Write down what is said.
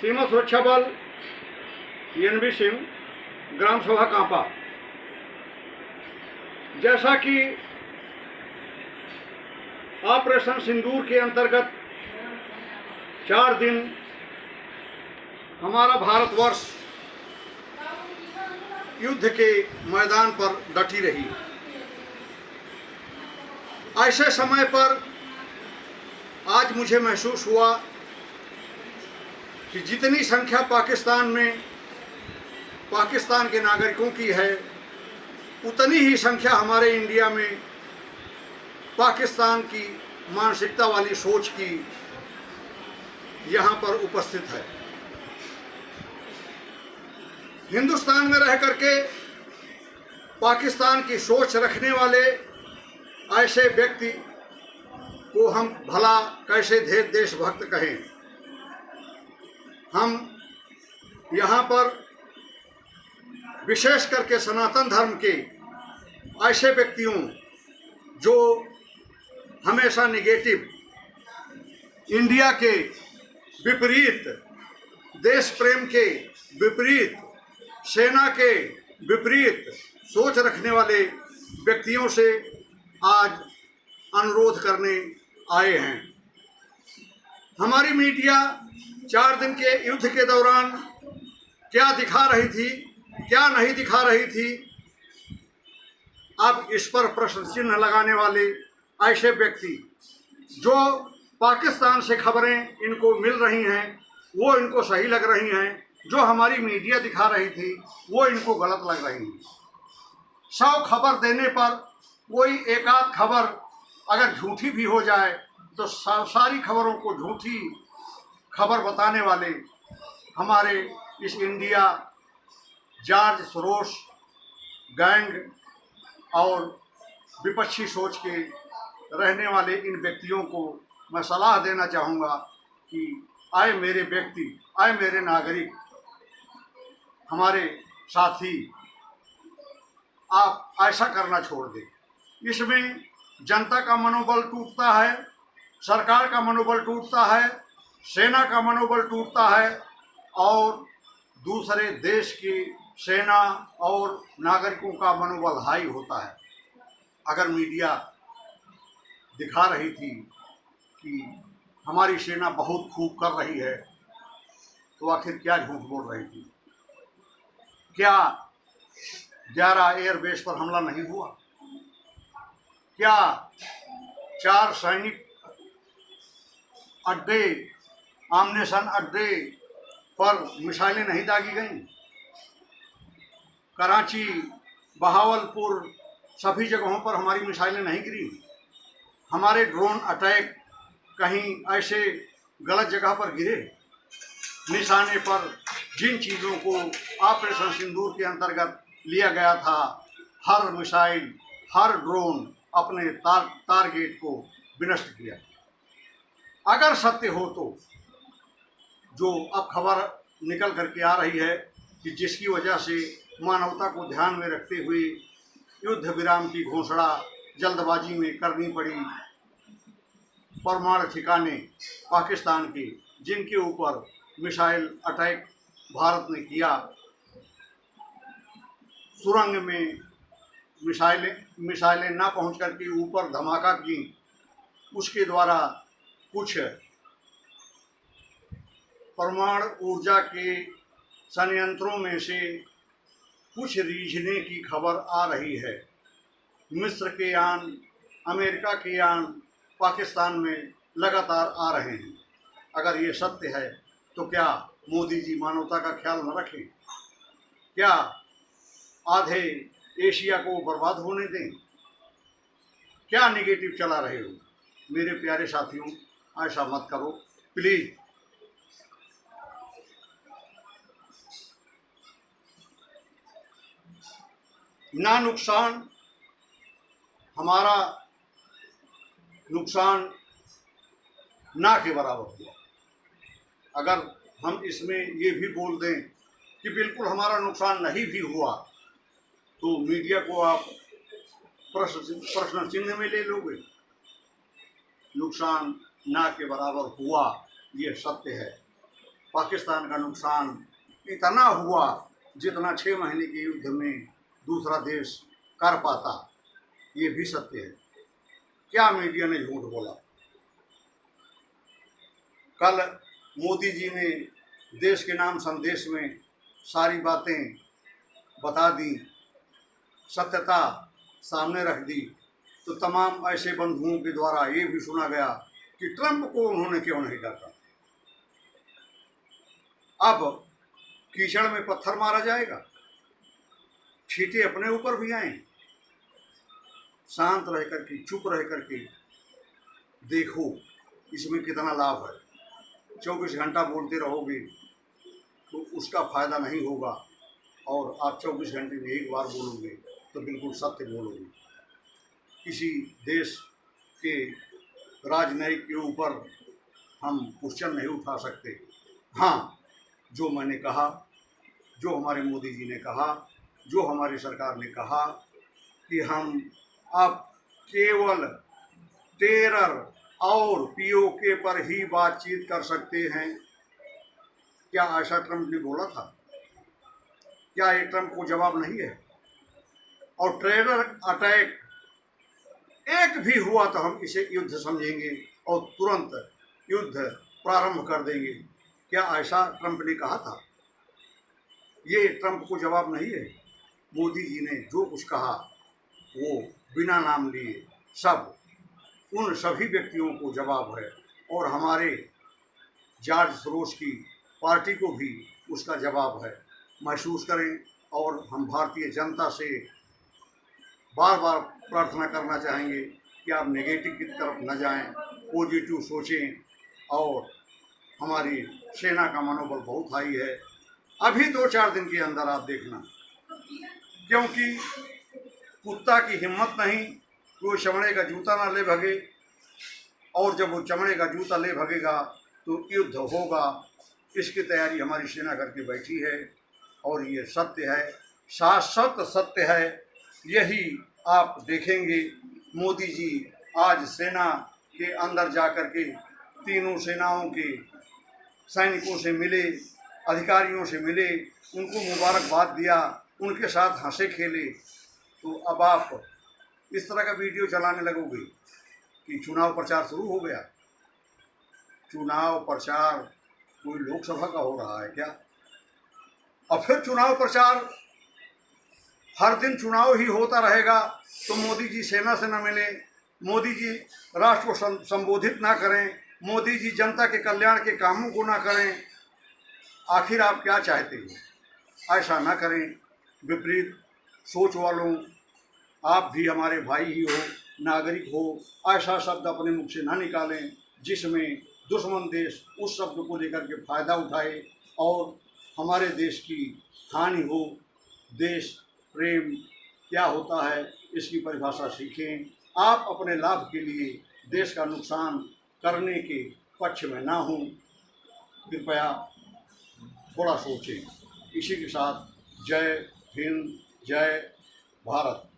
सीमा सुरक्षा बल एनबी सिंह, ग्राम सभा कांपा। जैसा कि ऑपरेशन सिंदूर के अंतर्गत 4 दिन हमारा भारतवर्ष युद्ध के मैदान पर डटी रही। ऐसे समय पर आज मुझे महसूस हुआ कि जितनी संख्या पाकिस्तान में पाकिस्तान के नागरिकों की है, उतनी ही संख्या हमारे इंडिया में पाकिस्तान की मानसिकता वाली सोच की यहाँ पर उपस्थित है। हिंदुस्तान में रह करके पाकिस्तान की सोच रखने वाले ऐसे व्यक्ति को हम भला कैसे देशभक्त कहें। हम यहाँ पर विशेष करके सनातन धर्म के ऐसे व्यक्तियों जो हमेशा निगेटिव, इंडिया के विपरीत, देश प्रेम के विपरीत, सेना के विपरीत सोच रखने वाले व्यक्तियों से आज अनुरोध करने आए हैं। हमारी मीडिया 4 दिन के युद्ध के दौरान क्या दिखा रही थी, क्या नहीं दिखा रही थी, अब इस पर प्रश्न चिन्ह लगाने वाले ऐसे व्यक्ति जो पाकिस्तान से खबरें इनको मिल रही हैं वो इनको सही लग रही हैं, जो हमारी मीडिया दिखा रही थी वो इनको गलत लग रही हैं। 100 खबर देने पर कोई एक आध खबर अगर झूठी भी हो जाए तो सारी खबरों को झूठी खबर बताने वाले हमारे इस इंडिया जॉर्ज सोरोस गैंग और विपक्षी सोच के रहने वाले इन व्यक्तियों को मैं सलाह देना चाहूँगा कि आए मेरे व्यक्ति, आए मेरे नागरिक, हमारे साथी, आप ऐसा करना छोड़ दें। इसमें जनता का मनोबल टूटता है, सरकार का मनोबल टूटता है, सेना का मनोबल टूटता है और दूसरे देश की सेना और नागरिकों का मनोबल हाई होता है। अगर मीडिया दिखा रही थी कि हमारी सेना बहुत खूब कर रही है तो आखिर क्या झूठ बोल रही थी? क्या 11 एयरबेस पर हमला नहीं हुआ? क्या 4 सैनिक अड्डे, आमनेशन अड्डे पर मिसाइलें नहीं दागी गईं? कराची, बहावलपुर, सभी जगहों पर हमारी मिसाइलें नहीं गिरी? हमारे ड्रोन अटैक कहीं ऐसे गलत जगह पर गिरे? निशाने पर जिन चीज़ों को ऑपरेशन सिंदूर के अंतर्गत लिया गया था, हर मिसाइल, हर ड्रोन अपने टारगेट को विनष्ट किया। अगर सत्य हो तो जो अब खबर निकल करके आ रही है कि जिसकी वजह से मानवता को ध्यान में रखते हुए युद्ध विराम की घोषणा जल्दबाजी में करनी पड़ी, परमाणु ठिकाने पाकिस्तान के जिनके ऊपर मिसाइल अटैक भारत ने किया, सुरंग में मिसाइलें ना पहुंच करके ऊपर धमाका की, उसके द्वारा कुछ परमाणु ऊर्जा के संयंत्रों में से कुछ रीझने की खबर आ रही है। मिस्र के यान, अमेरिका के यान पाकिस्तान में लगातार आ रहे हैं। अगर ये सत्य है तो क्या मोदी जी मानवता का ख्याल न रखें? क्या आधे एशिया को बर्बाद होने दें? क्या निगेटिव चला रहे हो? मेरे प्यारे साथियों, ऐसा मत करो प्लीज़। ना नुकसान, हमारा नुकसान ना के बराबर हुआ। अगर हम इसमें ये भी बोल दें कि बिल्कुल हमारा नुकसान नहीं भी हुआ तो मीडिया को आप प्रश्न चिन्ह में ले लोगे। नुकसान ना के बराबर हुआ, ये सत्य है। पाकिस्तान का नुकसान इतना हुआ जितना 6 महीने के युद्ध में दूसरा देश कर पाता। ये भी सत्य है। क्या मीडिया ने झूठ बोला? कल मोदी जी ने देश के नाम संदेश में सारी बातें बता दी, सत्यता सामने रख दी, तो तमाम ऐसे बंधुओं के द्वारा ये भी सुना गया कि ट्रंप को उन्होंने क्यों नहीं डाका। अब कीचड़ में पत्थर मारा जाएगा, छींटे अपने ऊपर भी आए। शांत रह करके, चुप रह करके देखो इसमें कितना लाभ है। 24 घंटा बोलते रहोगे तो उसका फायदा नहीं होगा, और आप 24 घंटे में एक बार बोलोगे तो बिल्कुल सत्य बोलोगे। किसी देश के राजनयिक के ऊपर हम क्वेश्चन नहीं उठा सकते। हाँ, जो मैंने कहा, जो हमारे मोदी जी ने कहा, जो हमारी सरकार ने कहा कि हम अब केवल टेरर और पीओके पर ही बातचीत कर सकते हैं, क्या ऐसा ट्रंप ने बोला था? क्या ये ट्रंप को जवाब नहीं है? और टेरर अटैक एक भी हुआ तो हम इसे युद्ध समझेंगे और तुरंत युद्ध प्रारंभ कर देंगे। क्या ऐसा ट्रंप ने कहा था? ये ट्रंप को जवाब नहीं है। मोदी जी ने जो कुछ कहा वो बिना नाम लिए सब उन सभी व्यक्तियों को जवाब है, और हमारे जॉर्ज सोरोस की पार्टी को भी उसका जवाब है। महसूस करें, और हम भारतीय जनता से बार बार प्रार्थना करना चाहेंगे कि आप नेगेटिव की तरफ न जाएं, पॉजिटिव सोचें, और हमारी सेना का मनोबल बहुत हाई है। अभी 2-4 दिन के अंदर आप देखना, क्योंकि कुत्ता की हिम्मत नहीं कि वो चमड़े का जूता ना ले भगे, और जब वो चमड़े का जूता ले भगेगा तो युद्ध होगा। इसकी तैयारी हमारी सेना करके बैठी है, और ये सत्य है, शाश्वत सत्य है। यही आप देखेंगे। मोदी जी आज सेना के अंदर जा कर के तीनों सेनाओं के सैनिकों से मिले, अधिकारियों से मिले, उनको मुबारकबाद दिया, उनके साथ हंसे खेले। तो अब आप इस तरह का वीडियो चलाने लगोगे कि चुनाव प्रचार शुरू हो गया। चुनाव प्रचार कोई लोकसभा का हो रहा है क्या? और फिर चुनाव प्रचार हर दिन चुनाव ही होता रहेगा तो मोदी जी सेना से न मिले, मोदी जी राष्ट्र को संबोधित ना करें, मोदी जी जनता के कल्याण के कामों को ना करें। आखिर आप क्या चाहते हो? ऐसा ना करें। विपरीत सोच वालों, आप भी हमारे भाई ही हो, नागरिक हो। ऐसा शब्द अपने मुख से ना निकालें जिसमें दुश्मन देश उस शब्द को लेकर के फ़ायदा उठाए और हमारे देश की हानि हो। देश प्रेम क्या होता है इसकी परिभाषा सीखें। आप अपने लाभ के लिए देश का नुकसान करने के पक्ष में ना हों। कृपया थोड़ा सोचें। इसी के साथ जय हिंद, जय भारत।